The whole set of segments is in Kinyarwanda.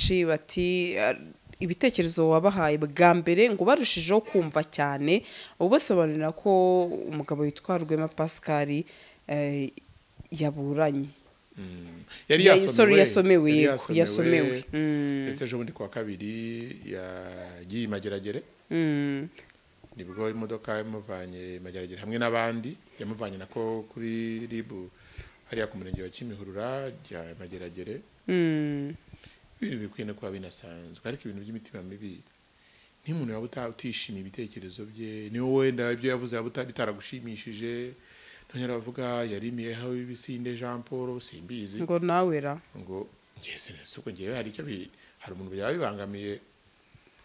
benshi bati ibitekerezo wabahaye bwa mbere ngo barushijeho kumva cyane ubasobanurira ko umugabo witwa Rwema Pascal yaburanye yasomewe ndetse ejo bundi kuwa kabiri yagiye Mageragere nibwo imodoka yamuvanye Mageragere hamwe n'abandi yamuvanye nako kuri ribu hariya ku murenge wa Kimihurura ya Mageragere ibintu bikwiye no kuba binasanzwe ariko ibintu by'imitima mibi n'umuntu yaba utishimiye ibitekerezo bye ni wowe wenda ibyo yavuze yaba bitaragushimishije none aravuga yarimiyeho ibisinde Jean Paul simbizi ngo nawera ngo ngeze suko ngiye hari icyo hari umuntu yabibangamiye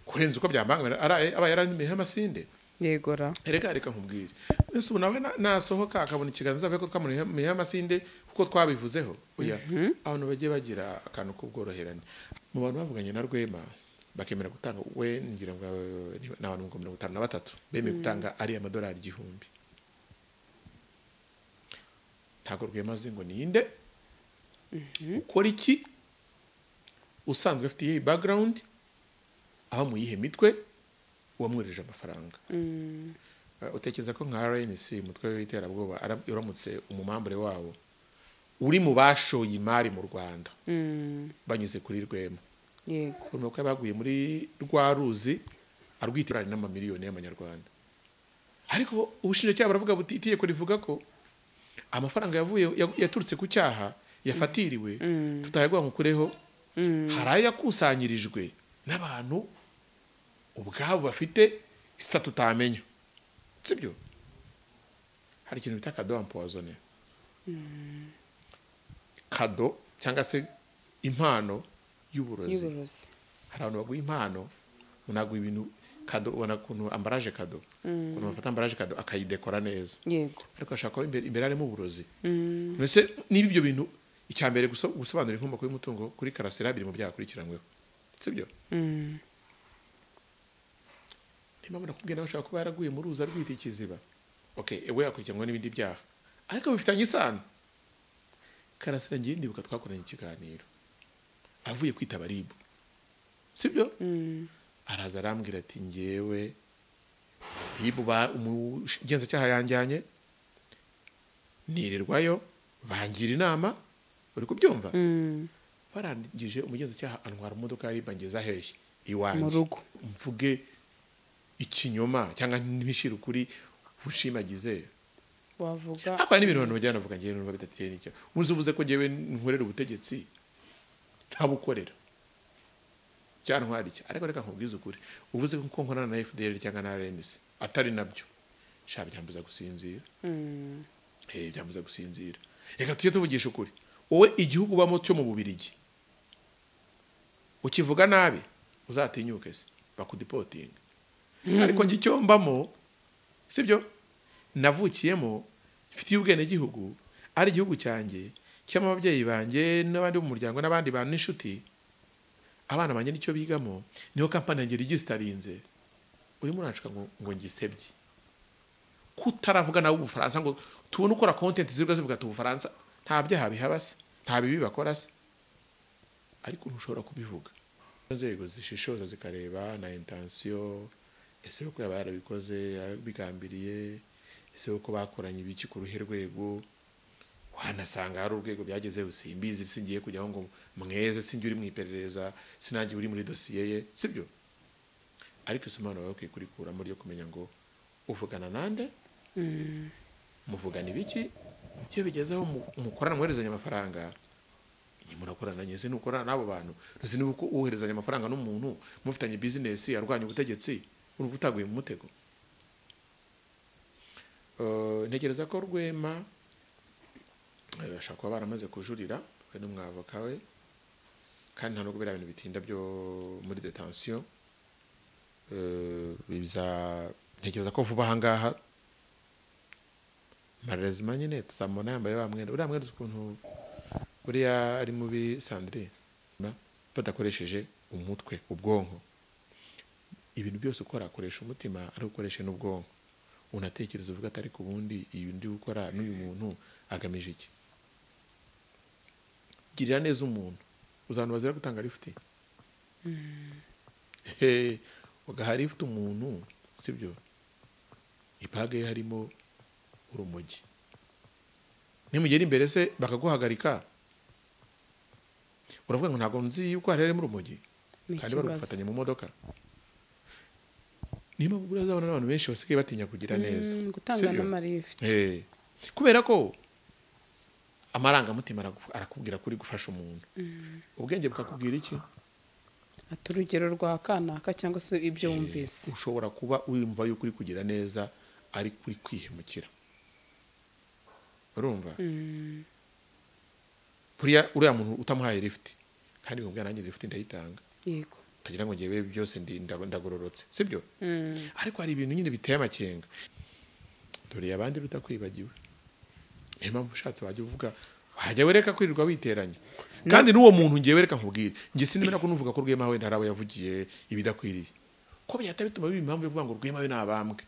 kurenza uko byabangamira aba yaramiyeho amasinde yegora reka nkubwire ese ubu nawe nasohoka akabona ikiganza avuye ko twamuriyeho amasinde kuko twabivuzeho oya abantu bagiye bagira akantu k'ubworoherane mu bantu bavuganye na Rwema bakemera gutanga we ngira ngo n'abantu 53 bemeye gutanga ari amadolari 1000 ntago Rwema ngo ninde ukora iki usanzwe afite iyi background aho muyihe mitwe wamwereje amafaranga utekereza ko nka RNC mutwe w'iterabwoba uramutse umumambure wawo uri mu bashoye imari mu Rwanda banyuze kuri Rwema yego urimo ko baguye muri rwa ruzi arwitirana n'amamiliyoni y'amanyarwanda ariko ubushinjacyaha baravuga buti itegeko rivuga ko amafaranga yaturutse ku cyaha yafatiriwe tutayagwa nkukureho haraye yakusanyirijwe n'abantu ubwabo bafite statut utamenya sibyo hari ikintu bita cadeau empoisonné cadeau cyangwa se impano y'uburozi hari abantu baguha impano unaguha ibintu cadeau ubona kuntu ambalage cadeau kuntu bafata ambalage cadeau akayidekora neza yego ariko ashaka imbere harimo uburozi mbese niba ibyo bintu icyambere gusobanura inkomoko y'umutungo kuri Karasira biri mu byakurikiranyweho sibyo nimabona kubwira bashaka kuba yaraguye mu ruza rwita ikiziba okay ewe yakurikiranwa n'ibindi byaha ariko bifitanye isano Karasira ngiye ndibuka twakoranye ikiganiro avuye kwitaba ribu sibyo araza arambwira ati ngewe ribu umugenza cyaha yanjyanye nirirwayo bangira inama uri kubyumva barangije umugenza cyaha antwara imodoka ya ribu ngeza hehe iwanjye mvuge ikinyoma cyangwa n'ibishira ukuri bushimagize wavuga akwa n'ibintu abantu bajyana bavuga ngiye numva bidateye n'icyo uvuze ko ngewe nkorera ubutegetsi ntabukorera cyantwara iki ariko reka nkubwize ukuri uvuze ko nkorana na FDL cyangwa na RNC atari nabyo shabe byambuza gusinzira byambuza gusinzira reka tujye tuvugisha ukuri wowe igihugu bamo cyo mu Bubirigi ukivuga nabi uzatinyuke se bakudipotinga ariko ngicyo mbamo sibyo navukiyemo mfite ubwene gihugu ari igihugu cyanjye cyama ababyeyi banjye n'abandi mu muryango n'abandi bantu n'inshuti abana banjye nicyo bigamo niho kampani yanjye registarinze urimo uranshika ngo ngisebye kutaravuga nawe ubufaransa ngo tubone ukora content zirwa zivuga tu Bufaransa nta byaha bihabase nta bibi bakora se ariko ntushobora kubivuga inzego zishishoza zikareba na intention ese uko yaba yarabikoze bigambiriye ese uko bakoranye ibiki ku ruhe rwego wanasanga hari urwego byageze usimbizi singiye kujyaho ngo mweze singi uri mu iperereza sinangi uri muri dossier ye sibyo ariko isomano wawe kwikurikura muri yo kumenya ngo uvugana nande muvugana ibiki iyo bigezeho umukorana mwoherezanya amafaranga murakorana nyeze nukorana nabo bantu ruzi nibuko uherezanya amafaranga n'umuntu mufitanye business arwanya ubutegetsi uruva utaguye mu mutego ntekereza ko Rwema ashaka kuba baramaze kujurira we n'umwavoka we kandi nta nubwo biriya bintu bitinda byo muri detention biza ntekereza ko vuba ahangaha marezima nyine tuzamubona yambaye wa mwenda uriya mwenda ukuntu buriya ari mubi Sandrine badakoresheje umutwe ubwonko ibintu byose ukora akoresha umutima ari ukoresha n'ubwonko unatekereza uvuga atari ku bundi iyo ndi gukora n'uyu muntu agamije iki girira neza umuntu uzantu bazira gutanga lift ugahari ifite umuntu sibyo ipage harimo urumogi nimugera imbere se bakaguhagarika uravuga ngo ntabwo nzi yuko harimo urumogi kandi barufatanye mu modoka niba burazabona n'abantu benshi basigaye batinya kugira neza gutanga n'amarifti kubera ko amarangamutima arakubwira kuri gufasha umuntu ubwenge bukakubwira iki ati urugero rwa kanaka cyangwa se ibyo wumvise ushobora kuba wumva yuko uri kugira neza ari kuri kwihemukira urumva uriya muntu utamuhaye lift kandi ngo nanjye lift ndayitanga yego utagira ngo ngewe byose ndagororotse sibyo ariko hari ibintu nyine biteye amakenga dore abandi rutakwibagiwe niyo mpamvu ushatse wajya uvuga wajya wereka kwirirwa witeranya kandi n'uwo muntu ngiye wereka nkubwire nge sinimena ko nuvuga ko Rwema we ntarawe yavugiye ibidakwiriye ko byahita bituma biba impamvu yo kuvuga ngo Rwema we nabambwe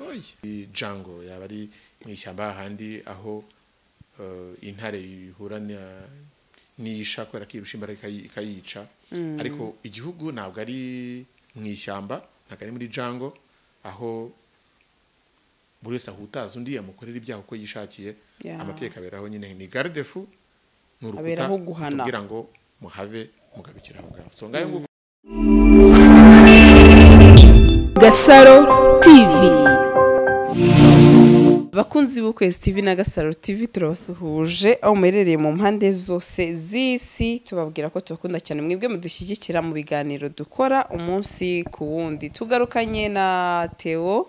oye Django yaba ari mu ishyamba ahandi aho intare ihura n'iyisha kubera ko irusha imbaraga ikayica ariko igihugu ntabwo ari mu ishyamba ntabwo ari muri Django aho buri wese ahutaza undi yamukorera ibyaha uko yishakiye amategeko aberaho nyine ni garde fou ni urukuta kugira ngo muhave mugabikira aho ngaho so ngayo nguko Gasaro TV bakunzi b'Ukwezi TV na Gasaro TV turabasuhuje aho muherereye mu mpande zose z'isi tubabwira ko tubakunda cyane mwebwe mudushyigikira mu biganiro dukora umunsi ku wundi tugarukanye na Theo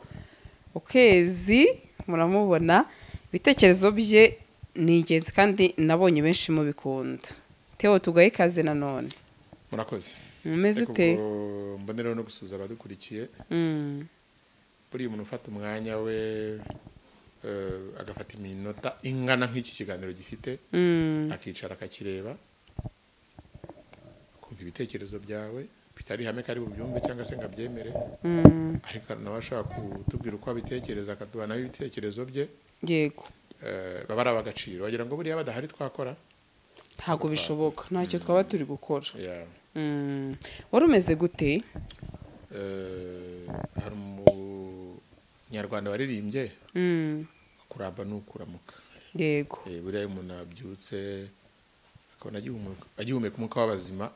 Ukwezi muramubona ibitekerezo bye ni ingenzi kandi nabonye benshi mu bikunda Theo tugaye ikaze nanone murakoze mumeze ute mbonera no gusuza abadukurikiye buri umuntu ufata umwanya we agafata iminota ingana nk'iki kiganiro gifite akicara akakireba kumva ibitekerezo byawe bitari hame kari bubyumve cyangwa se ngabyemere ariko nawe ashaka kutubwira uko abitekereza akaduha nawe ibitekerezo bye yego baba ari abagaciro wagira ngo buriya badahari twakora ntabwo bishoboka ntacyo twaba turi gukora wari umeze gute hari umunyarwanda waririmbye kuramba ni ukuramuka yego buriya umuntu abyutse akabona agihumeka umwuka w'abazima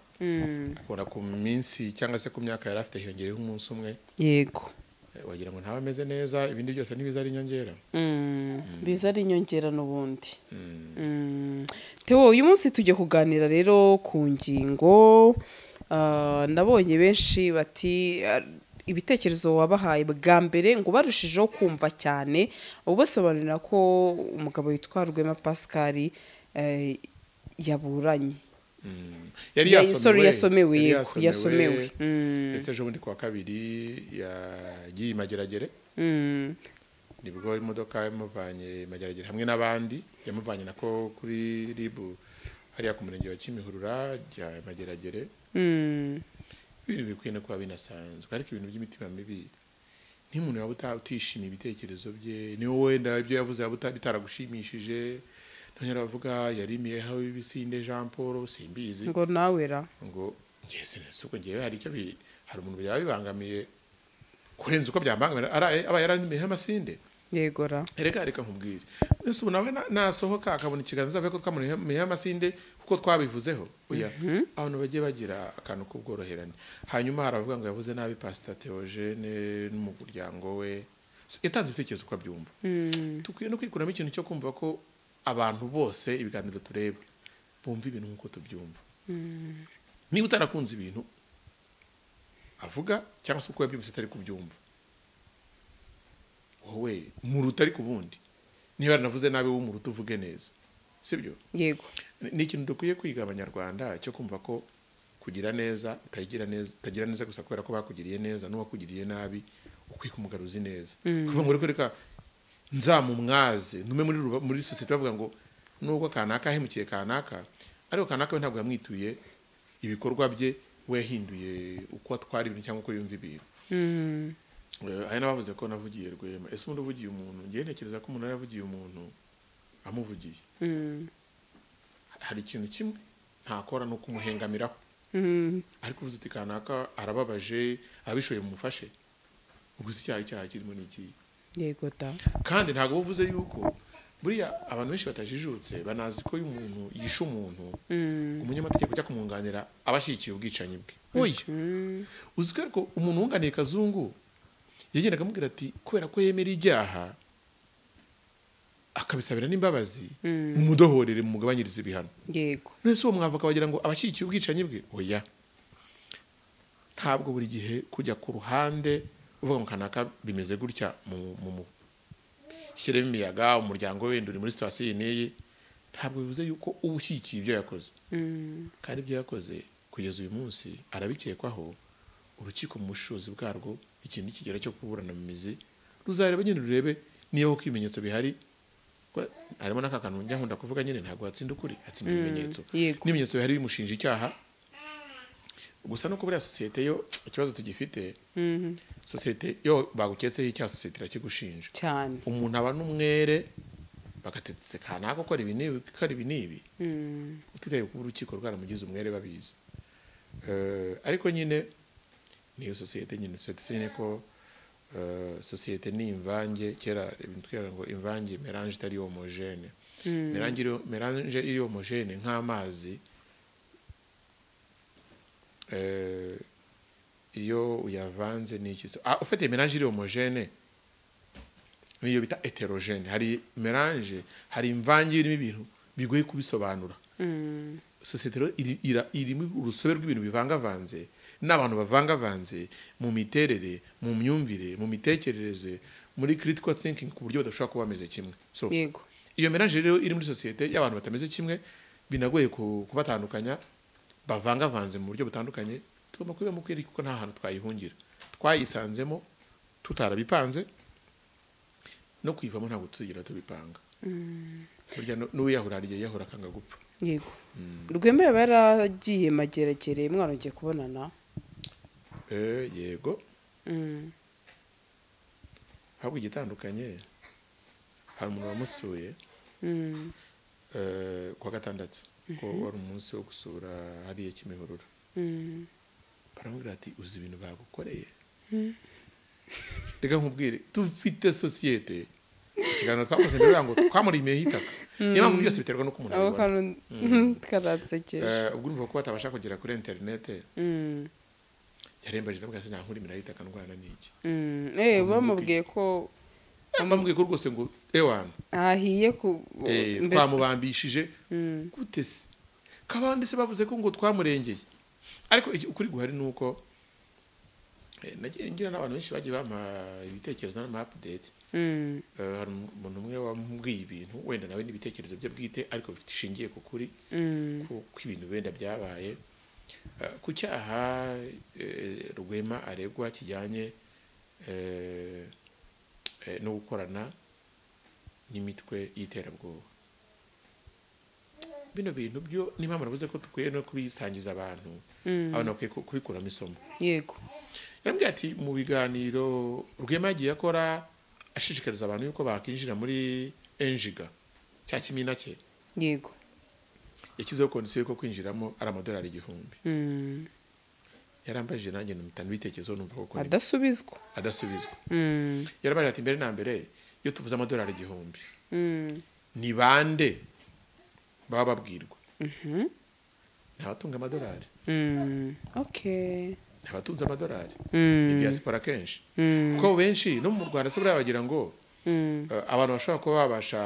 akabona ku minsi cyangwa se ku myaka yari afite hiyongereho umunsi umwe yego wagira ngo ntabe ameze neza ibindi byose ntibiza ari inyongera biza ari inyongera n'ubundi Theo uyu munsi tujye kuganira rero ku ngingo nabonye benshi bati ibitekerezo wabahaye bwa mbere ngo barushijeho kumva cyane ubasobanurira ko umugabo witwa Rwema Pascal yaburanye yasomewe ese ejo bundi kuwa kabiri yagiye Mageragere nibwo imodoka yamuvanye Mageragere hamwe n'abandi yamuvanye nako kuri ribu hariya ku murenge wa Kimihurura ya Mageragere ibintu bikwiye no kuba binasanzwe ariko ibintu by'imitima mibi nk'umuntu waba utishimiye ibitekerezo bye ni wowe wenda ibyo yavuze yaba bitaragushimishije none aravuga yarimiyeho ibisinde Jean Paul simbizi ngo nawera ngo ngeze suko ngiye hari icyo hari umuntu byaba bibangamiye kurenza uko byambangamira aba yaramiyeho amasinde yegora reka nkubwire nese ubu nawe nasohoka akabona ikiganza avuye ko twamuniyeho amasinde kuko twabivuzeho oya abantu bagiye bagira akantu k'ubworoherane hanyuma haravuga ngo yavuze nabi Pastor Theogene n'umuryango we yatanze ibitekerezo uko abyumva tukwiye no kwikuramo ikintu cyo kumva ko abantu bose ibiganiro tureba bumva ibintu nk'uko tubyumva niba utarakunze ibintu avuga cyangwa se uko yabyumvise atari kubyumva wowe muruta ariko ubundi niba navuze nabi w'umuruta uvuge neza sibyo yego ni ikintu dukwiye kwiga abanyarwanda cyo kumva ko kugira neza utagira neza gusa kubera ko bakugiriye neza n'uwakugiriye nabi ukwiye kumugaruzi neza kuvuga ngo reka nzamumwaze nume muri society bavuga ngo nubwo kanaka hemukiye kanaka ariko kanaka we ntabwo yamwituye ibikorwa bye we yahinduye uko atwara ibintu cyangwa uko yumva ibintu hari n'abavuze ko navugiye Rwema ese umuntu uvugiye umuntu ngiye ntekereza ko umuntu yavugiye umuntu amuvugiye hari ikintu kimwe ntakora no kumuhengamiraho ariko uvuze uti kanaka arababaje abishoye mumufashe ubwo icyaha kirimo n'iki yego da kandi ntabwo uvuze yuko buriya abantu benshi batajijutse banazi ko iyo umuntu yishe umuntu umunyamategeko ujya kumwunganira abashyigikiye ubwicanyi bwe oya uzi ko ariko umuntu wunganiye Kazungu yagendaga amubwira ati kubera ko yemera ibyaha akabisabira n'imbabazi umudohorere mugabanyiriza ibihano yego nese uwo mwavoka bagira ngo abashyigikiye ubwicanyi bwe oya ntabwo buri gihe kujya ku ruhande uvuga ngo kanaka bimeze gutya mu shyiremo imiyaga umuryango wenda uri muri situwasiyo n'iyi ntabwo bivuze yuko uba ushyigikiye ibyo yakoze kandi ibyo yakoze kugeza uyu munsi arabikekwaho urukiko mu bushobozi bwarwo ikindi kigero cyo kuburana mu mizi ruzareba nyine rurebe niyo ko ibimenyetso bihari harimo n'aka kantu njya nkunda kuvuga nyine ntabwo hatsinda ukuri hatsinda ibimenyetso n'ibimenyetso bihari bimushinja icyaha gusa no kubura sosiyete yo ikibazo tugifite sosiyete yo baguketseho icyaha sosiyete irakigushinja cyane umuntu aba n'umwere bagatetse kanaka gukora ibi n'ibi gukora ibi n'ibi utitaye kuba urukiko rwaramugize umwere babizi ariko nyine niyo sosiyete nyine sosiyete nyine ko sosiyete ni imvange kera twera ngo imvange melange itari homogene melange iri homogene nk'amazi iyo uyavanze n'iki ufite melange iri homogene niyo bita heterogene hari melange hari imvange irimo ibintu bigoye kubisobanura sosiyete irimo urusobe rw'ibintu bivangavanze n'abantu bavangavanze mu miterere mu myumvire mu mitekerereze muri critical thinking ku buryo badashobora kuba bameze kimwe so yego iyo melange rero iri muri sosiyete y'abantu batameze kimwe binagoye kubatandukanya bavangavanze mu buryo butandukanye tugomba kubibamo kweri kuko nta hantu twayihungira twayisanzemo tutarabipanze no kwivamo ntabwo tuzigira tubipanga burya n'uwiyahura ariye yahura akanga gupfa yego Rwema baragiye mageregere mwarongeye kubonana yego habwo igitandukanye hari umuntu wamusuye kwa gatandatu ko wari umunsi wo gusura hariya Kimihurura baramubwira ati uzi ibintu bagukoreye reka nkubwire dufite sosiyete ikiganiro twakoze mbere ngo twamurimiye hitaka niyo mpamvu byose biterwa no kumuntu abibona karatsekeje ubwo urumva ko batabasha kugera kuri interinete yarembaje nabwo ase ntankurimira hitaka ndwana n'iki bamubwiye ko rwose ngo ewana ahiye ku twamubambishije gute se kabandi se bavuze ko ngo twamurengeye ariko ukuri guhari nuko nagiye ngira n'abantu benshi bagiye bampa ibitekerezo n'ama update hari umuntu umwe wambwiye ibintu wenda nawe n'ibitekerezo bye bwite ariko bifite ishingiye ku kuri ku ibintu wenda byabaye ku cyaha Rwema aregwa kijyanye no gukorana n'imitwe y'iterabwoba bino bintu byo niba muravuze ko tukwiye no kubisangiza abantu abantu bakwiye kubikuramo isomo yego yarambwiye ati mu biganiro Rwema yagiye akora ashishikariza abantu yuko bakinjira muri enjiga cya kimina cye yego yakizeho kondisiyo yuko kwinjiramo ari amadolari 1,000 yarambajije nanjye n'umutana bitekerezo numva ko adasubizwa yarambajije ati mbere na mbere iyo tuvuze amadolari 1,000 ni bande baba babwirwa ntabatunga amadolari okay ntabatunze amadolari diaspora kenshi kuko benshi no mu Rwanda se bagira ngo abantu bashobora kuba babasha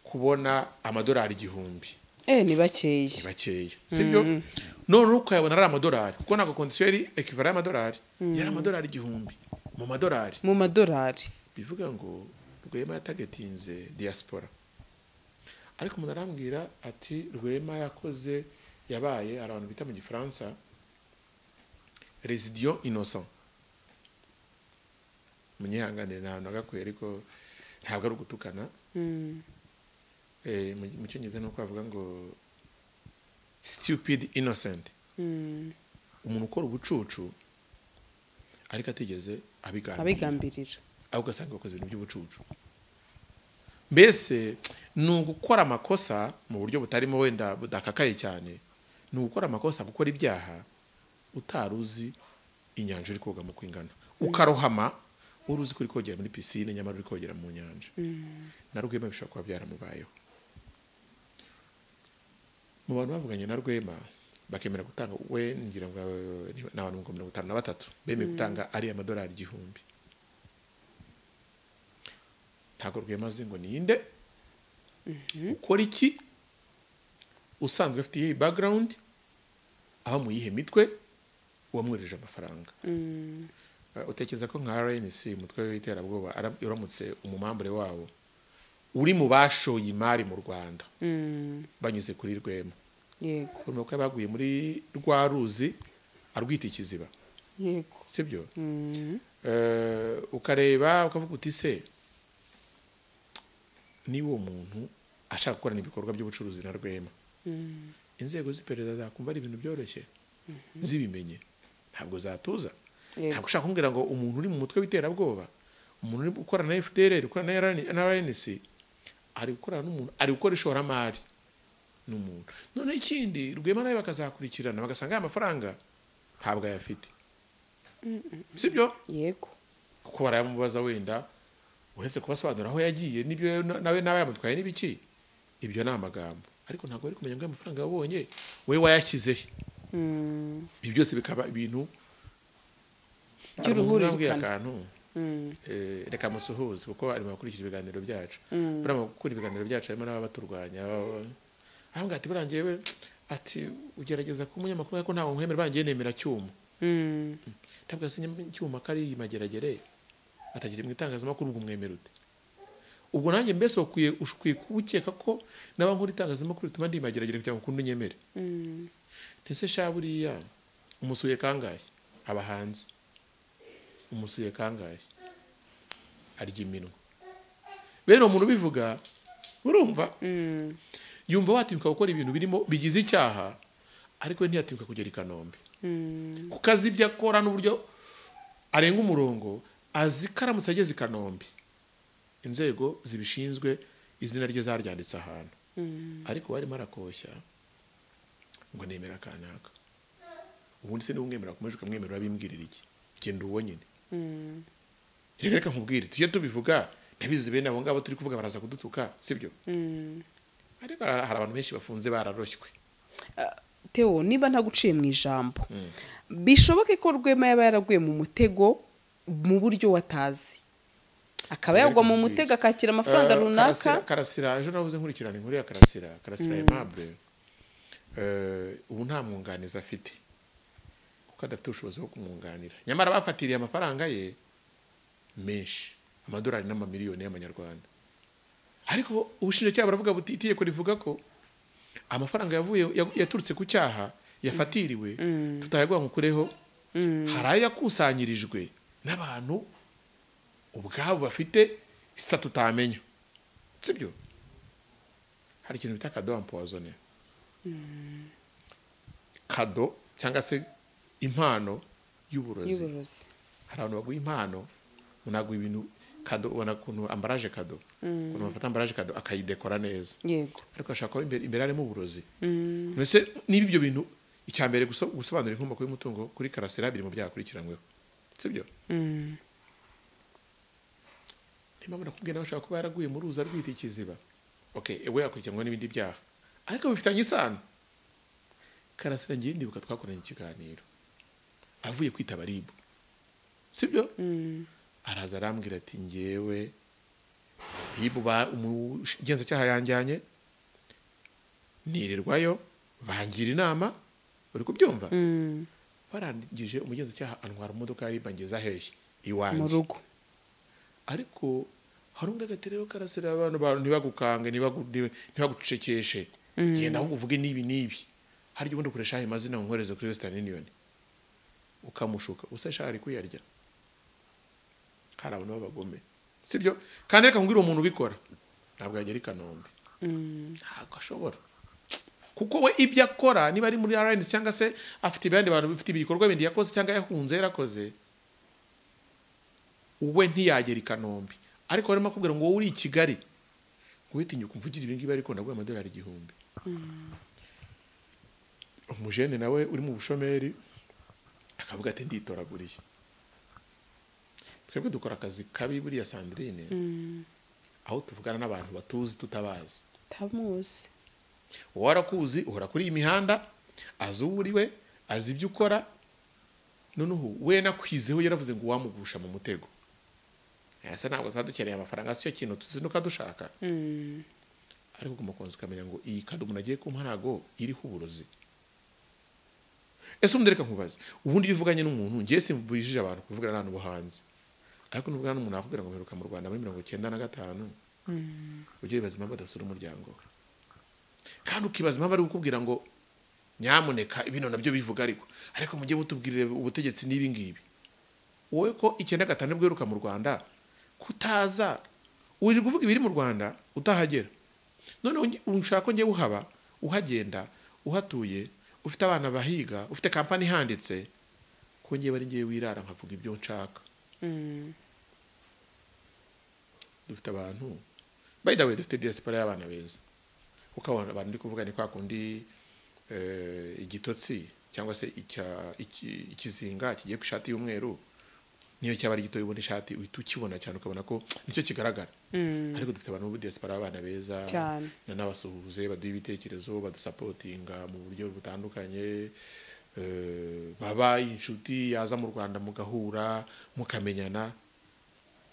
kubona amadolari 1,000 ni bakeya sibyo none ukayabona ari amadolari kuko nako condition yari equivalent y'amadolari yari amadolari 1,000 mu madolari bivuga ngo Rwema yatagetinze diaspora ariko umuntu arambwira ati Rwema yakoze yabaye abantu bita mu Gifaransa résidiant innocent munyihanganire nta nagakuye ariko ntabwo ari ugutukana mu cyongereza nuko bavuga ngo stupid innocent umuntu ukora ubucucu ariko atigeze abigambirira ahubwo ugasanga bakoze ibintu by'ubucucu mbese ni ugukora amakosa mu buryo butarimo wenda budakakaye cyane ni ugukora amakosa, gukora ibyaha utaruzi inyanja uri kogamo kwingana, ukarohama uri uzi ko uri kogera muri pisine nyamara uri kogera mu nyanja. Na Rwema bishobora kuba byaramubayeho. Mu bantu bavuganye na Rwema bakemera gutanga, we ngira ngo ni abantu 53 bemeye gutanga ari amadolari 1000. Ntabwo Rwema azi ngo ninde, ukora iki, usanzwe afite iyi background, aho mu yihe mitwe wamwereje amafaranga. Utekereza ko nka RNC umutwe w'iterabwoba uramutse umumambure wawo uri mu bashoye imari mu Rwanda banyuze kuri Rwema, yego, urumva ko baguye muri rwa ruzi arwita ikiziba, yego, sibyo? Ukareba ukavuga uti se ni uwo muntu ashaka gukorana ibikorwa by'ubucuruzi na Rwema, inzego z'iperereza zakumva ari ibintu byoroshye zibimenye, ntabwo zatuza. Ntabwo ushaka kumbwira ngo umuntu uri mu mutwe w'iterabwoba, umuntu uri gukorana na FDLR, gukorana na RNC, ari gukorana n'umuntu, ari gukora ishoramari n'umuntu. None ikindi Rwema nawe bakazakurikirana bagasanga aya mafaranga ntabwo ayafite, sibyo? Yego, kuko barayamubaza wenda uretse kubasobanura aho yagiye n'ibyo nawe yamutwaye n'ibiki, ibyo ni amagambo, ariko ntabwo bari kumenya ngo amafaranga yabonye we wayashyizehe. Ibi byose bikaba ibintu by'uruhurirane. Reka musuhuze kuko arimo gukurikira ibiganiro byacu, buramo gukora ibiganiro byacu harimo n'abaturwanya, ahanga ati burangiye ati ugerageza ku munyamakuru ariko ntawo nkwemera, bangiye nemera cyuma. Ntabwo asinye cyuma kari mageragere atagira mu itangazamakuru, ubwo mwemera ute? Ubwo nanjye mbese ukwiye kubukeka ko naba nkuri itangazamakuru tuma ndi mageragere kugira ngo kunde nyemere. Ese shaburiya umusuye kangahe abahanzi, umusuye kangahe arya iminwa, bene umuntu bivuga urumva yumva watibuka gukora ibintu birimo bigize icyaha, ariko ntiyatibuka kugera i Kanombe kuko azi ibyo akora n'uburyo arenga umurongo, azi karamutse ageze i Kanombe inzego zibishinzwe izina rye zaryanditse ahantu, ariko barimo arakoshya ngo nemera kanaka. Ubundi se n'umwemera kumeje ukamwemerera bimbwirira iki? Genda uwo nyine. Reka nkubwire tujye tubivuga, nabizi bene abo ngabo turi kuvuga baraza kudutuka, sibyo? Ariko hari abantu benshi bafunze bararoshywe. Theo, niba ntaguciye mu ijambo, bishoboke ko Rwema yaba yaraguye mu mutego mu buryo watazi, akaba yagwa mu mutego akakira amafaranga runaka. Karasira ejo navuze nkurikirana inkuru ya Karasira Aimable, ubu nta mwunganizi afite kuko adafite ubushobozi bwo kumwunganira, nyamara bafatiriye amafaranga ye menshi, amadolari n'amamiliyoni y'amanyarwanda. Ariko ubushinjacyaha baravuga buti itegeko rivuga ko amafaranga yaturutse ku cyaha yafatiriwe tutayagwa nkukureho, hari ayo yakusanyirijwe n'abantu ubwabo bafite statu tutamenya, sibyo? Hari ikintu bita cadeau empoisonné, cadeau cyangwa se impano y'uburozi. Hari abantu baguha impano, unaguha ibintu cadeau, ubona kuntu ambalage cadeau, kuntu bafata ambalage cadeau akayidekora neza, yego, ariko ashaka imbere harimo uburozi. Mbese niba ibyo bintu icyambere gusobanura inkomoko y'umutungo kuri Karasira biri mu byakurikiranyweho, sibyo? Niba nakubwiye nawe ushaka kuba yaraguye mu ruza rwita ikiziba, okay, ewe yakurikiranwa n'ibindi byaha ariko bifitanye isano. Karasira ngiye ndibuka twakoranye ikiganiro avuye kwitaba RIB, sibyo? Araza arambwira ati ngewe RIB umugenzacyaha yanjyanye nirirwayo bangira inama, uri kubyumva? Barangije umugenzacyaha antwara imodoka ya RIB angeza hehe iwanjye mu rugo. Ariko hari undi agaterero Karasira, abantu ntibagukange ntibagucecekeshe, genda ahubwo uvuge nibi hari ubundi ukoresha ayo mazina nkoreze kuri Western Union ukamushuka usashaka ari kuyarya. Hari abantu b'abagome, sibyo? Kandi reka nkubwire umuntu ubikora ntabwo yagera i Kanombe, ntabwo ashobora, kuko we ibyo akora niba ari muri RNC cyangwa se afite ibindi bantu bifite ibikorwa bindi yakoze cyangwa yahunze yarakoze, uwe ntiyagera i Kanombe. Ariko barimo kubwira ngo wowe uri i Kigali guhitinya kumvugira ibi ngibi, ariko ndaguha amadolari 1000. umujene nawe uri mu bushomeri akavuga ati nditoraguriye. Twebwe dukora akazi kabi buriya Sandrine, aho tuvugana n'abantu batuzi tutabazi. tamuzi Warakuzi uhora kuri iyi mihanda, azi uwo uriwe, azi ibyo ukora, noneho we nakwizeho yaravuze ngo wamugusha mu mutego. Ese ntabwo twadukeneye amafaranga, si cyo kintu tuzinuka dushaka. Ariko kumukonza ukamenya ngo iyi kado umuntu agiye kumpa ntago iriho uburozi. Ese umuntu reka nkubaze, ubundi iyo uvuganye n'umuntu, ngiye simbujije abantu kuvugana n'abantu bo hanze, ariko n'ubwo n'umuntu akubwira ngo mperuka mu Rwanda muri 1995, ujye wibaza impamvu adasura umuryango we, kandi ukibaza impamvu ari gukubwira ngo nyamuneka ibintu nabyo bivuga, ariko mujye mutubwirire ubutegetsi n'ibi ngibi. Wowe ko 95 bwo uheruka mu Rwanda kutaza uri kuvuga ibiri mu Rwanda utahagera, none unshaka ko ngiye uhaba, uhagenda, uhatuye, ufite abana bahiga, ufite kampani handitse, ko ngiye bari ngiye wirara nkavuga ibyo nshaka. Dufite abantu, by the way, dufite diaspora y'abana beza, ukabona abantu ndi kuvuga ni kwa kundi igitotsi cyangwa se ikizinga kigiye ku ishati y'umweru, niyo cyaba ari gito ubona ishati uhita ukibona cyane ukabona ko nicyo kigaragara. Ariko dufite abantu mu diaspora y'abana beza n'abasuhuze, baduha ibitekerezo, badusapotinga mu buryo butandukanye, baba inshuti, yaza mu Rwanda mugahura mukamenyana.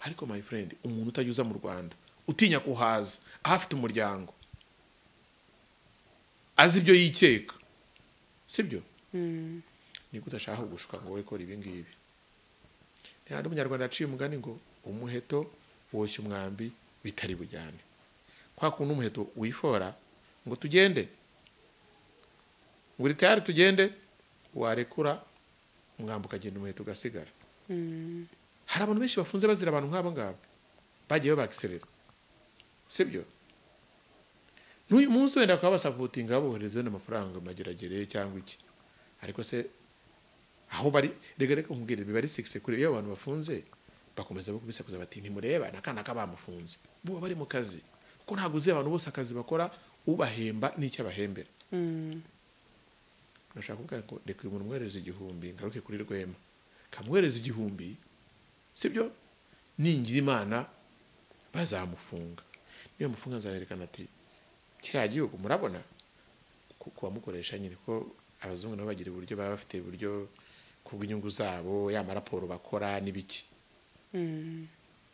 Ariko my friend, umuntu utajya mu Rwanda utinya kuhaza, ahafite umuryango, azi ibyo yikeka, sibyo? Ni gutashaka gushuka ngo we kora ibi ngibi. Ndi umunyarwanda aciye umugani ngo umuheto woshya umwambi bitari bujyane. Kwa kuntu umuheto wifora ngo tugende, ngo ritayari tugende, warekura umwambi ukagenda umuheto ugasigara. Hari abantu benshi bafunze bazira abantu nk'abo ngabo bagiye babakiserera, sibyo? N'uyu munsi wenda bakaba basapotinga bohereza n'amafaranga mageragere cyangwa iki, ariko se aho bari rega nkubwire biba ari 6 kuri iyo abantu bafunze bakomeza kubisakuza bati ntimureba nakana kabamufunze, bo bari mu kazi, kuko ntabwo uzi abantu bose akazi bakora ubahemba n'icyo abahembera. Nashaka kuvuga ko reka uyu muntu umwereza 1000 ngaruke kuri Rwema, kamwereza 1000, sibyo? Ningira Imana bazamufunga, niyo mufunga nzayerekana ati kiriya gihugu murabona kuko bamukoresha nyine, ko abazungu nabo bagira uburyo baba bafite uburyo kubw'inyungu zabo, ya maraporo bakora n'ibiki.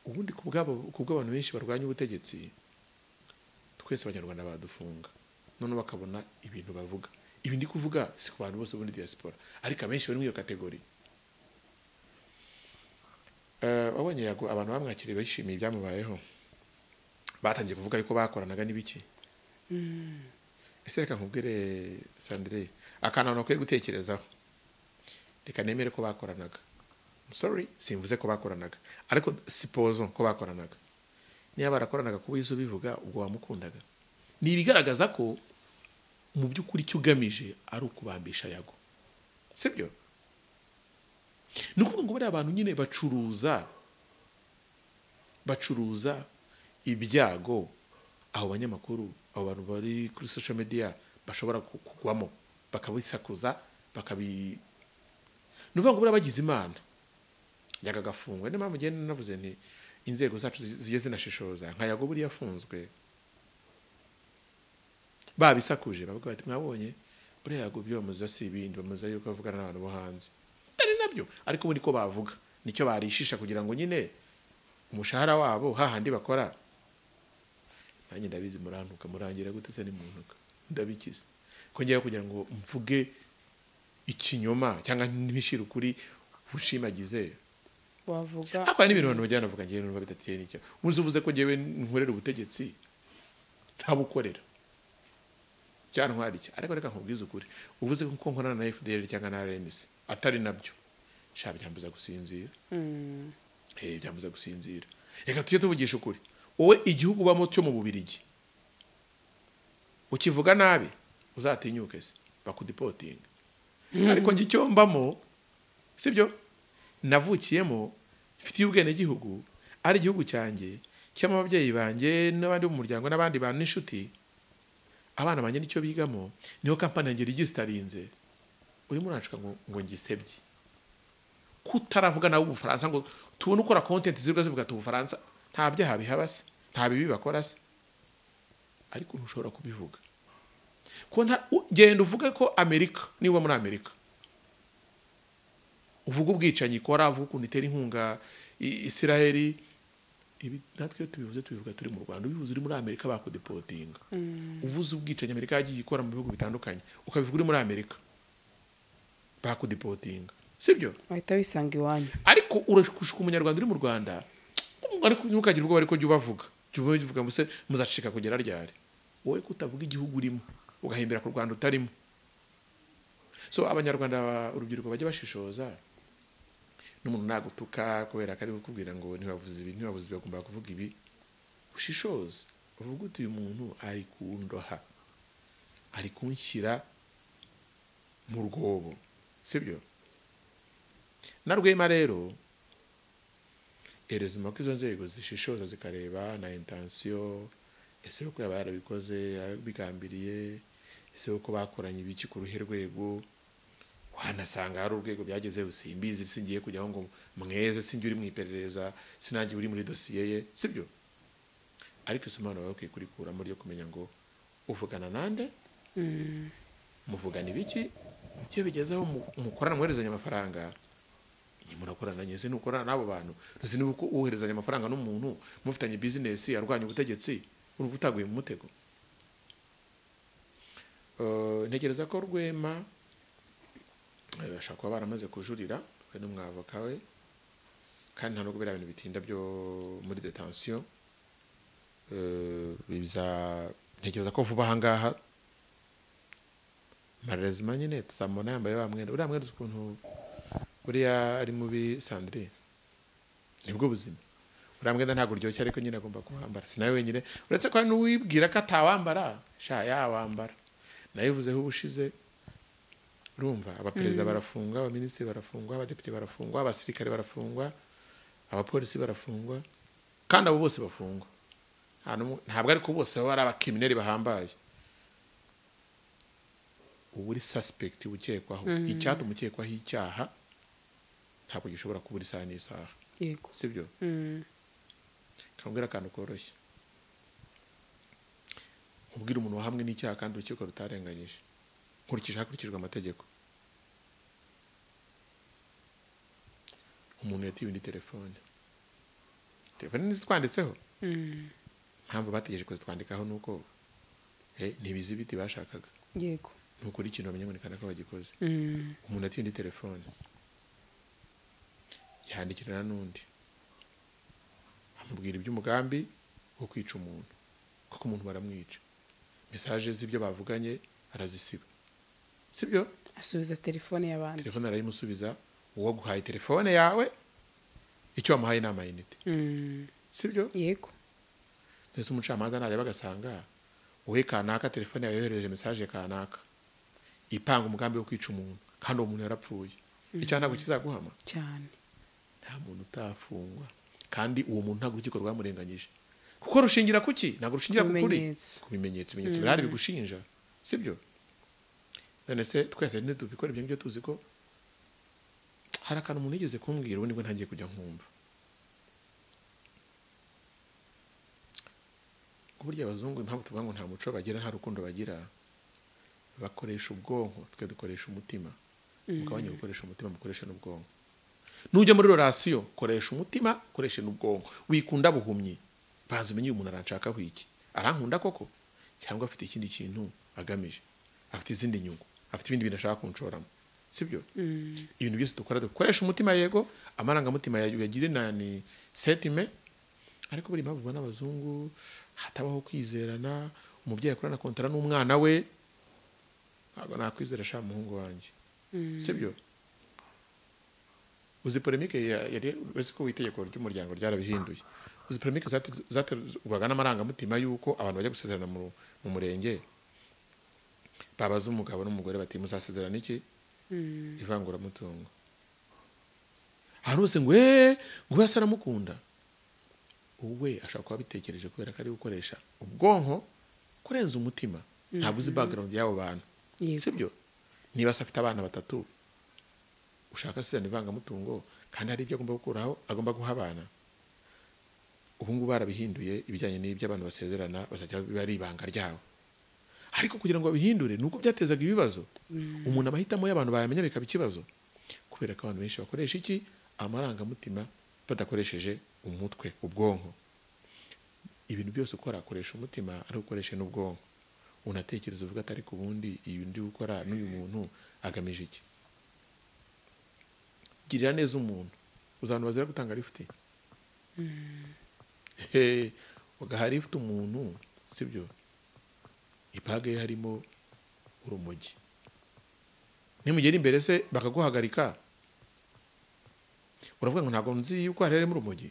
Ubundi kubw'abantu benshi barwanya ubutegetsi, twese abanyarwanda badufunga, none bakabona ibintu bavuga. Ibi ndi kuvuga si ku bantu bose bundi diaspora, ariko abenshi bari muri iyo kategori. Wabonye yago abantu bamwakiriye bishimiye ibyamubayeho, batangiye kuvuga yuko bakoranaga n'ibiki. Ese reka nkubwire Sandrine, akantu nakwiye gutekerezaho, reka nemere ko bakoranaga. Sorry, simvuze ko bakoranaga, ariko suppose ko bakoranaga. Niba barakoranaga kuba Yesu bivuga, ubwo wamukundaga. Ni ibigaragaza ko mu by'ukuri cyo ugamije ari ukubambisha yago, sibyo? Nukuvuga ngo bari abantu nyine bacuruza ibyago, aho banyamakuru, abo bantu bari kuri social media bashobora kugwamo bakabisakuza nuvuga ngo bari bagize Imana yagagafungwe. Niyo mpamvu ngende navuze nti inzego zacu zigiye zinashishoza, nka yago buri yafunzwe babisakuje, bavuga bati mwabonye buri yago byo bamuza si ibindi, bamuza yuko avugana n'abantu bo hanze, ari nabyo, ariko ubundi ko bavuga nicyo barishisha kugira ngo nyine umushahara wabo hahandi bakora. Nanjye ndabizi murantuka, murangira gute se ni muntuka, ndabikiza ko ngiye kugira ngo mvuge ikinyoma cyangwa ntibishira ukuri bushimagize wavuga. Akwa n'ibintu abantu bajyana bavuga ngiye n'uba bidateye n'icyo. Uvuze ko ngewe nkorera ubutegetsi ntabukorera cyane ntwari iki, ariko reka nkubwize ukuri, uvuze ko nkorana na FDL cyangwa na RNC atari nabyo, sha byambuza gusinzira. Byambuza gusinzira. Reka tujye tuvugisha ukuri, wowe igihugu bamo cyo mu Bubirigi ukivuga nabi uzatinyuke se bakudipotinga. Ariko ngi cyo mbamo, sibyo? Navukiyemo, mfitiye ubwene gihugu, ari igihugu cyanjye cy'amabyeyi banjye n'abandi mu muryango n'abandi bantu n'inshuti, abana banjye nicyo bigamo, niyo kampani yanjye regisitarinze, urimo uranshuka ngo ngisebye kutaravuga nawe ubufaransa ngo tubone ukora content zirwa zivuga ati ubufaransa nta byaha bihaba se, nta bibi bakora se, ariko ntushobora kubivuga ko genda uvuge ko Amerika, niba muri Amerika uvuga ubwicanyi ikora, uvuga ukuntu itera inkunga Israeli, ibi natwe tubivuze tubivuga turi mu Rwanda, ubivuze uri muri Amerika bakudeportinga. Uvuze ubwicanyi Amerika yagiye ikora mu bihugu bitandukanye ukabivuga uri muri Amerika bakudeportinga, sibyo? wahita wisanga iwanyu. Ariko urashuka umunyarwanda uri mu Rwanda, ariko ntukagire ubwo ariko jya ubavuga, jya ubivuga muse muzacika kugera ryari, wowe kutavuga igihugu urimo ugahembera ku Rwanda utarimo. So abanyarwanda urubyiruko bajya bashishoza, n'umuntu nagutuka kubera ko ari kukubwira ngo ntibavuze ibi ntibavuze bagomba kuvuga ibi, ushishoze uvuga uti uyu muntu ari kundoha, ari kunshyira mu rwobo, sibyo? Na Rwema rero erezima ko izo nzego zishishoza zikareba na intention, ese uko yaba yarabikoze bigambiriye, ese uko bakoranye ibiki ku ruhe rwego, wanasanga hari urwego byageze usimbizi, singiye kujyaho ngo mweze, singi uri mu iperereza, sinangiye uri muri dosiye ye, sibyo? Ariko isomano wawe ukikurikuramo ryo kumenya ngo uvugana nande, muvugana ibiki, iyo bigezeho mukorana mwoherezanya amafaranga, murakorana nyeze nukorana n'abo bantu, ndetse niba uherezanya amafaranga n'umuntu mufitanye business arwanya ubutegetsi, uruva utaguye mu mutego. Ntekereza ko Rwema bashaka kuba baramaze kujurira we n'umwavoka we, kandi nta nubwo biriya bintu bitinda byo muri detention. Ntekereza ko vuba ahangaha marezima nyine tuzamubona yambaye wa mwenda, uriya mwenda ukuntu buriya ari mubi Sandrine, nibwo buzima. Uriya mwenda ntabwo uryoshye, ariko nyine agomba kuwambara, si nawe wenyine, uretse ko n'uwibwira ko atawambara sha yawambara. Nayivuzeho ubushize, urumva abaperezida barafungwa, abaminisitiri barafungwa, abadepite barafungwa, abasirikare barafungwa, abapolisi barafungwa, kandi abo bose bafungwa. Ntabwo ariko bose baba ari abakriminali bahambaye. Ubu uri suspect ukekwaho, icyatuma ukekwaho icyaha ntabwo gishobora kuba uri isaha n'isaha, yego, sibyo? Kambwira akantu koroshye, ubwira umuntu wahamwe n'icyaha kandi urukiko rutarenganyije, nkurikije hakurikijwe amategeko. Umuntu yatiwe indi telefone ntizitwanditseho, mpamvu bategereje kuzitwandikaho nuko ntibizi ibiti bashakaga, yego, nukuri ikintu bamenyekana ko bagikoze. Umuntu yatiwe indi telefone, yandikirana n'undi amubwira iby'umugambi wo kwica umuntu, kuko umuntu baramwica, message z'ibyo bavuganye arazisiba, sibyo? asubiza telefone y'abandi, telefone arayimusubiza, uwo guhaye telefone yawe icyo wamuhaye ni amayinite, sibyo? yego. Ndetse umucamanza nareba agasanga wowe kanaka telefone yawe yohereje message kanaka ipanga umugambi wo kwica umuntu, kandi uwo muntu yarapfuye, icyo ntabwo kizaguhama cyane. Nta muntu utafungwa, kandi uwo muntu ntabwo urukiko rwamurenganyije, kuko rushingira kuki? Ntabwo rushingira kukuri, ku bimenyetso birahari bigushinja, sibyo? None se twese ntitubikora ibyo ngibyo tuzi ko hari akantu umuntu yigeze kumbwira, ubundi bwo ntangiye kujya nkumva. Burya abazungu impamvu tuvuga ngo nta muco bagira, nta rukundo bagira, bakoresha ubwonko, twe dukoresha umutima. Mukabanye gukoresha umutima, mukoresha n'ubwonko. Nujya muri relation koresha umutima, koresha n'ubwonko, wikunda buhumyi, bazi umenye umuntu aranshakaho iki, arankunda koko cyangwa afite ikindi kintu agamije, afite izindi nyungu, afite ibindi bintu ashaka kunshoramo, sibyo? Ibintu byose dukora dukoresha umutima, yego, amarangamutima yagire nani sentiment, ariko buri mpamvu n'abazungu hatabaho kwizerana, umubyeyi akorana kontara n'umwana we, ntabwo nakwizera sha muhungu wanjye, sibyo? Uzi polemique yari wese ko witegeko ry'umuryango ryarabihinduye, uzi polemique zaterwaga n'amarangamutima yuko abantu bajya gusezerana mu murenge, babaza umugabo n'umugore bati muzasezerana iki? Ivanguramutungo. Ahantu hose ngo ngo yasa aramukunda, uwe ashaka kuba bitekereje kubera ko ari gukoresha ubwonko kurenza umutima. ntabwo uzi background y'abo bantu Yego. sibyo niba se afite abana 3 ushaka se ivangamutungo kandi hari ibyo agomba gukuraho agomba guha abana ubu ngubu barabihinduye ibijyanye n'ibyo abantu basezerana bazajya bari ibanga ryabo ariko kugira ngo babihindure nuko byatezaga ibibazo umuntu abahitamo y'abantu bayamenya bikaba ikibazo kubera ko abantu benshi bakoresha iki amarangamutima badakoresheje umutwe ubwonko ibintu byose ukora akoresha umutima ari ukoresha n'ubwonko unatekereza uvuga atari ku bundi iyi ndi gukora n'uyu muntu agamije iki girira neza umuntu uzantu bazira gutanga lift ugahari ifite umuntu sibyo ipage harimo urumogi nimugera imbere se bakaguhagarika uravuga ngo ntabwo nzi yuko harimo urumogi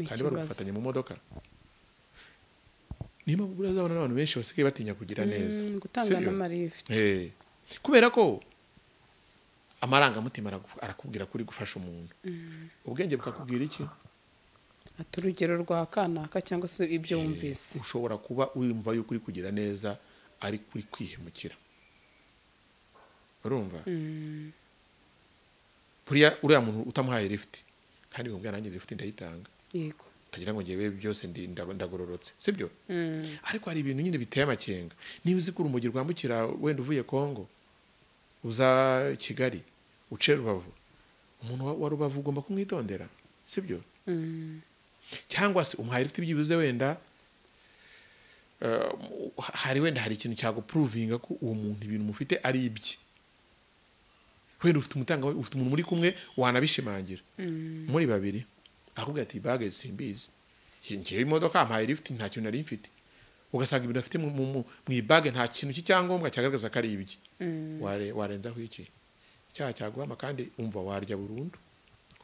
kandi barufatanye mu modoka niba burazabona n'abantu benshi basigaye batinya kugira neza gutanga n'amalift kubera ko amarangamutima arakubwira kuri gufasha umuntu ubwenge bukakubwira iki ati urugero rwa kanaka cyangwa se ibyo wumvise ushobora kuba wumva yuko uri kugira neza ari kuri kwihemukira urumva uriya muntu utamuhaye lift kandi ngo nanjye lift ndayitanga yego tagira ngo ngewe byose ndagororotse sibyo ariko hari ibintu nyine biteye amakenga niba uzi ko urumogi rwambukira wenda uvuye Kongo uza Kigali uce Rubavu umuntu wa Rubavu ugomba kumwitondera sibyo cyangwa se umuhaye lift byibuze wenda hari ikintu cyaguprovinga ko uwo muntu ibintu mufite ari ibye wenda ufite umuntu muri kumwe wanabishimangira muri babiri akubwira ati bage simbizi ngiye imodoka ampaye lift nta kintu nari mfite ugasanga ibintu afite mu ibage nta kintu cy'icyangombwa cyagaragaza ko ari ibye warenzaho iki icyaha cyaguhama kandi umva warya burundu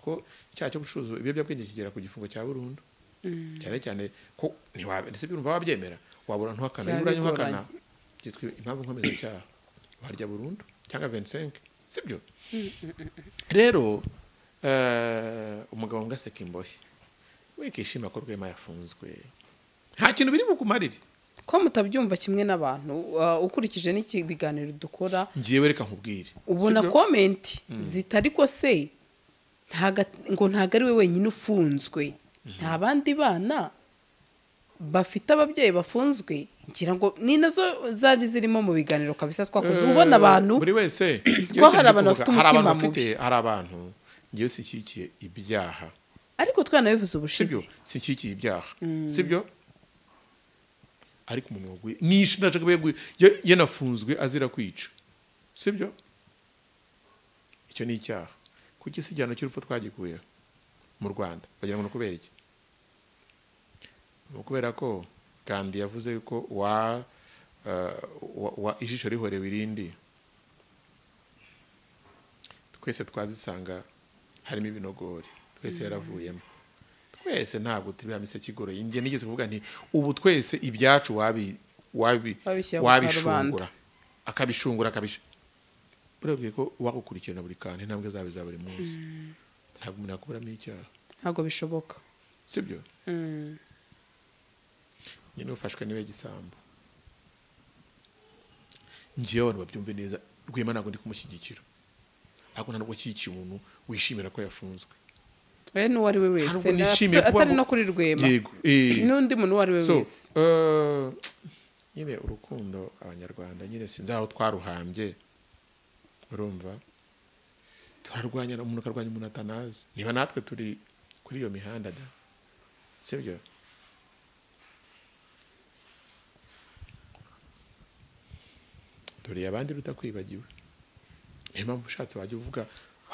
ko icyaha cyo gucuruza ibiyobyabwenge kigera ku gifungo cya burundu cyane cyane ko ese byumva wabyemera wabura ntuhakana niba uranyuhakana byitwa impamvu nkomeza icyaha warya burundu cyangwa 25 sibyo rero umugabo ngaseka imbohe wikishima ko Rwema yafunzwe nta kintu biri bukumarire ko mutabyumva kimwe n'abantu ukurikije n'iki biganiro dukora ngiye reka nkubwire ubona comment zitari ko se ngo ntago ari we wenyine ufunzwe nta bandi bana bafite ababyeyi bafunzwe ngira ngo ni nazo zari zirimo mu biganiro kabisa twakoze ubona abantu buri wese ko hari abantu bafite umutima mubi hari abantu ngiye sikikiye ibyaha ariko twanabivuze ubushize sikikiye ibyaha sibyo ariko umuntu waguye nashaka yanafunzwe azira kwica sibyo icyo ni icyaha kuki se igihano cy'urupfu twagikuye mu Rwanda bagira ngo kubera iki kubera ko kandi yavuze ko ijisho rihorewe irindi twese twazisanga harimo ibinogori twese yaravuyemo twese ntabwo turi hamise kigoroye njye nigeze kuvuga nti ubu twese ibyacu wabishungura akabishungura burabwiye ko wagukurikirana buri kantu intambwe zawe za buri munsi ntabwo umuntu yakuburamo icyaha ntabwo bishoboka sibyo nyine ufashwe niwe gisambo ngiye abantu babyumve neza Rwema ntabwo ndi kumushyigikira ntabwo ntabwo cyikiye umuntu wishimira ko yafunzwe n'uwo ari we wese atari no kuri Rwema n'undi muntu uwo ari we wese nyine urukundo abanyarwanda nyine sinzi aho twaruhambye urumva turarwanya umuntu akarwanya umuntu atanazi niba natwe turi kuri iyo mihanda da sibyo dore abandi rutakwibagiwe niyo mpamvu ushatse wajya uvuga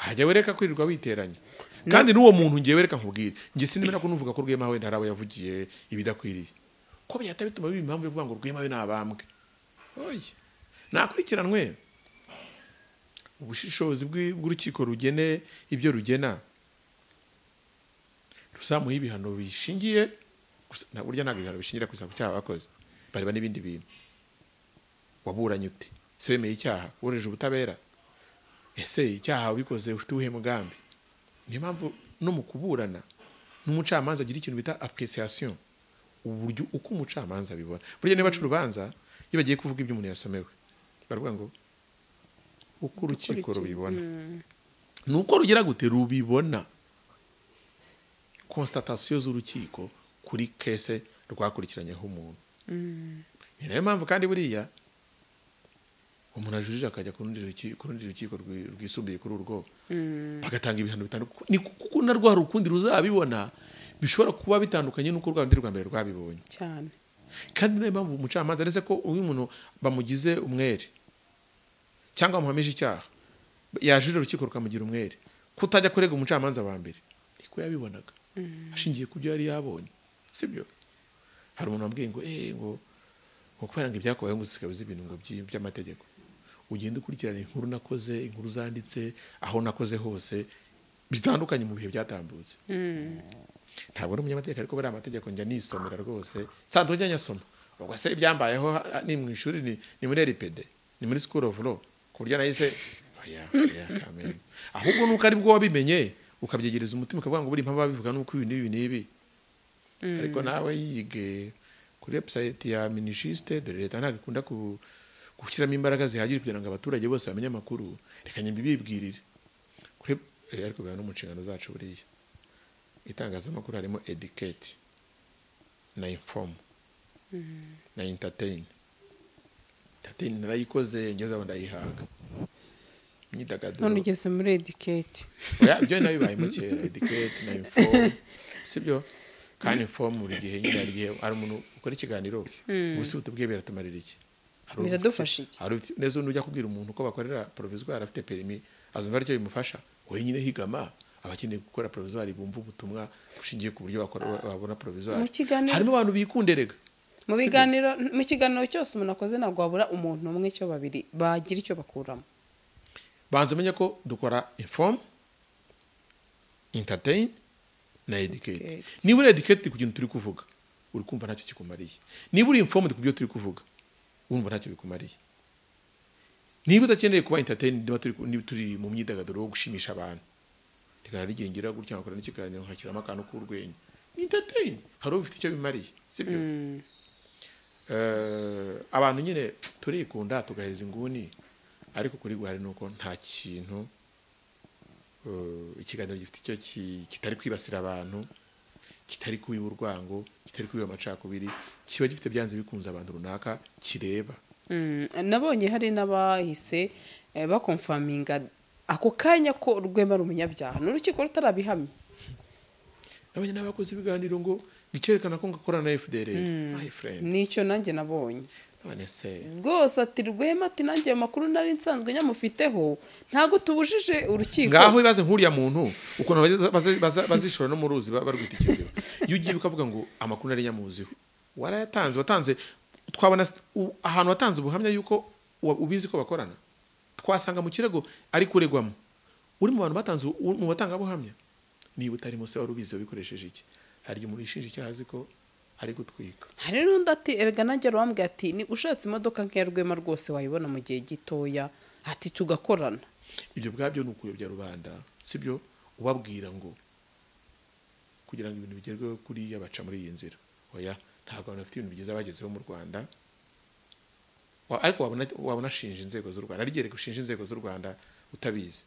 wajya wereka kwirirwa witeranya kandi n'uwo muntu ngiye wereka nkubwire ngiye sinimena ko nuvuga ko Rwema wenda harabo yavugiye ibidakwiriye ko byahita bituma biba impamvu yo kuvuga ngo Rwema we nabambwe oya nakurikiranwe ubushishozi bw'urukiko rugene ibyo rugena rusamuye ibihano bishingiye na burya ntabwo ibihano bishingira ku cyaha bakoze bareba n'ibindi bintu waburanye ute se wemeye icyaha woreje ubutabera ese icyaha ubikoze ufite ubuhe mugambi niyo mpamvu no mu kuburana n'umucamanza agira ikintu bita appréciation uburyo uko umucamanza bibona burya niba aca urubanza iyo bagiye kuvuga ibyo umuntu yasomewe baravuga ngo uko urukiko rubibona nuko rugira gute rubibona constatation z'urukiko kuri kese rwakurikiranyeho umuntu ni nayo mpamvu kandi buriya umuntu ajurije akajya ku rundi rukiko rwisumbuye kuri urwo bagatanga ibihano bitandukanye kuko na rwa rukundi ruzabibona bishobora kuba bitandukanye n'uko rwa rundi rwa mbere rwabibonye cyane. kandi niyo mpamvu umucamanza aretse ko uyu muntu bamugize umwere cyangwa bamuhamije icyaha yajurira urukiko rukamugira umwere kutajya kurega umucamanza wa mbere niko yabibonaga ashingiye ku byo yari yabonye sibyo. hari umuntu wambwiye ngo ngo kubera ngo ibyakubayeho ngo usigaye uzi ibintu ngo by'amategeko ugenda ukurikirana inkuru nakoze inkuru zanditse aho nakoze hose bitandukanye mu bihe byatambutse ntabwo ari umunyamategeko ariko bariya amategeko njya nisomera rwose nsanzwe njya nyasoma ubwo se ibyambayeho ni mu ishuri ni muri RPD ni muri School of Law ku buryo nahise kamere ahubwo nuko ari bwo wabimenye ukabyegereza umutima ukavuga ngo buri mpamvu babivuga nuko ibi n'ibi ariko nawe yige kuri website ya Minijiste de leta ntabwo ikunda gushyiramo imbaraga zihagije kugira ngo abaturage bose bamenye amakuru reka nyimbi bibwirire kuri ariko biba no mu nshingano zacu buriya itangazamakuru harimo educate na inform na entertain narayikoze ngeze aho ndayihaga imyidagaduro none ugeze muri educate byo nabibayemo kera educate na inform sibyo kandi inform buri gihe nyine hari umuntu ukora ikiganiro gusa utubwiye biratumarira iki biradufasha iki neza ujya kubwira umuntu ko bakorera provisoire afite permis azumva aricyo bimufasha wowe nyine higama abakeneye gukora provisoire bumva ubutumwa ushingiye ku buryo babona provisoire harimo abantu bikunderega mu kiganiro cyose umuntu akoze ntabwo wabura umuntu umwe cyo babiri bagira icyo bakuramo banza umenye ko dukora inform entertain na educate niba uri educate ku kintu turi kuvuga uri kumva ntacyo kikumariye niba uri informed ku byo turi kuvuga urumva ntacyo bikumariye niba udakeneye kuba entertain niba turi mu myidagaduro wo gushimisha abantu rigengera gutya ngakora n'ikiganiro nkakiramo akantu k'urwenya entertain hari ufite icyo bimariye sibyo abantu nyine turikunda tugaheza inguni ariko kuri guhari nuko nta kintu ikiganiro gifite icyo kitari kwibasira abantu kitari kubiba urwango kitari kubiba amacakubiri kiba gifite byanze bikunze abantu runaka kireba. Nabonye hari n'abahise bakonfaminga ako kanya ko Rwema ari umunyabyaha n'urukiko rutarabihamye. Nabonye n'abakoze ibiganiro ngo bikerekana ko ngakorana na FDR my friend nicyo nanjye nabonye none se rwose ati Rwema ati nanjye amakuru nari nsanzwe nyamufiteho ntago tubujije urukiko ngaho ibaze nkuriya muntu ukuntu bazishora no mu ruzi barwita ikiziba iyo ugiye ukavuga ngo amakuru nari nyamuziho watanze twabona ahantu watanze ubuhamya yuko ubizi ko bakorana twasanga mu kirego ari kuregwamo uri mu bantu batanze mu batanga buhamya niba utarimo se wari ubizi bikoresheje iki hari umuntu ishinja icyaha azi ko ari gutwika hari n'undi ati erega nanjye rwambwiye ati ni ushatse imodoka nk'iya Rwema rwose wayibona mu gihe gitoya ati tugakorana ibyo bwabyo ni ukuyobya rubanda sibyo ubabwira ngo kugira ngo ibintu bigerweho kuri yabaca muri iyi nzira oya ntabwo abantu bafite ibintu bigeze bagezeho mu Rwanda ariko wabona ashinja inzego z'u Rwanda arigereka ushinja inzego z'u Rwanda utabizi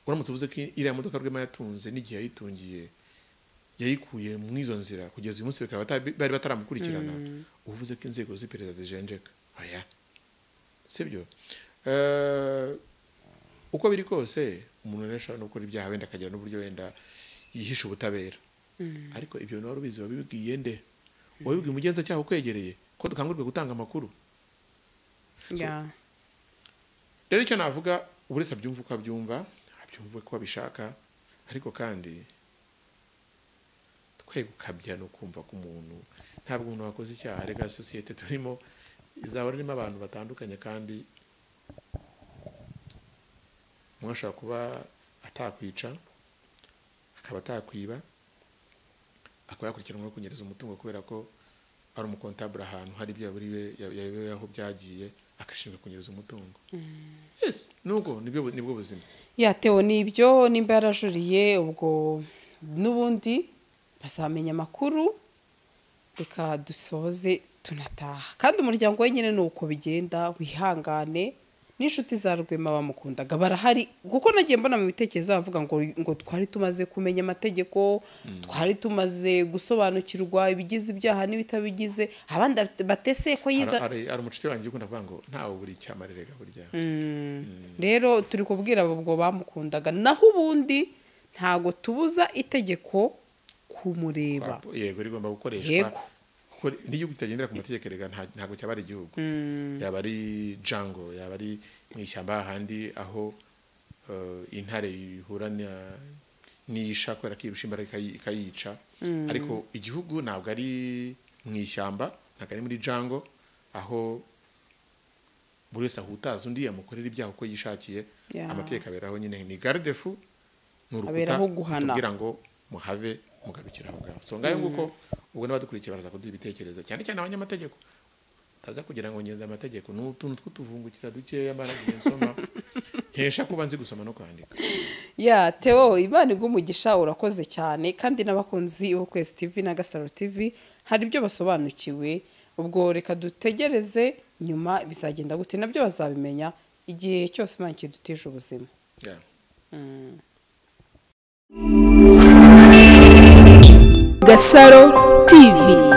uramutse uvuze ko iriya modoka Rwema yatunze n'igihe yayitungiye yayikuye mu izo nzira kugeza uyu munsi bikaba bari bataramukurikirana uvuze ko inzego z'iperereza zijenjeka oya sibyo uko biri kose umuntu rero no gukora ibyaha wenda akagira n'uburyo wenda yihisha ubutabera ariko ibyo nawe ubizi wabibwiye nde wabibwiye umugenzacyaha ukwegereye ko dukangurirwa gutanga amakuru rero icyo navuga uretse abyumva uko abyumva ko abishaka ariko kandi kwegukabya no kumva ko umuntu ntabwo umuntu wakoze icyaha rega societe turimo izaba ririmo abantu batandukanye kandi mwashaka kuba atakwica akaba atakwiba akaba yakurikiranwa no kunyereza umutungo kubera ko ari umukontabule ahantu hari ibyo yabiwe aho byagiye akashinzwe kunyereza umutungo yes nuko nibwo buzima yatewe n'ibyo nimba yarajuriye ubwo n'ubundi bazamenya amakuru reka dusoze tunataha kandi umuryango we nyine ni uko bigenda wihangane n'inshuti za Rwema bamukundaga barahari kuko nagiye mbona mu bitekerezo bavuga ngo twari tumaze kumenya amategeko twari tumaze gusobanukirwa ibigize ibyaha n'ibitabigize abandi batese ko yiza ari umucuti wanjye ukunda kuvuga ngo ntawe buri cyamarerega burya rero turi kubwira ubwo bamukundaga naho ubundi ntago tubuza itegeko kumureba yego rigomba gukoreshwa n'igihugu kitagendera ku mategeko rega ntago cyaba ari igihugu yaba ari jungle yaba ari mu ishyamba handi aho intare ihura n'isha kubera ko irusha imbaraga ikayica ariko igihugu ntabwo ari mu ishyamba ntabwo ari muri jungle aho buri wese ahutaza undi yamukorera ibyaha uko yishakiye amategeko aberaho nyine ni garde fou aberaho guhana kugira ngo muhave mugabikira aho ngaho so ngayo nguko ubwo n'abadukurikiye baraza kuduha ibitekerezo cyane cyane abanyamategeko taza kugira ngo ngenza amategeko n'utuntu tw'utuvungukira dukeya mbana nsoma nkesha kuba nzi gusoma no kwandika Theo Imana igumugisha urakoze cyane kandi n'abakunzi bo Kwezi TV na Gasaro TV hari ibyo basobanukiwe ubwo reka dutegereze nyuma bizagenda gute nabyo bazabimenya igihe cyose Imana kiduteje ubuzima Gasaro TV.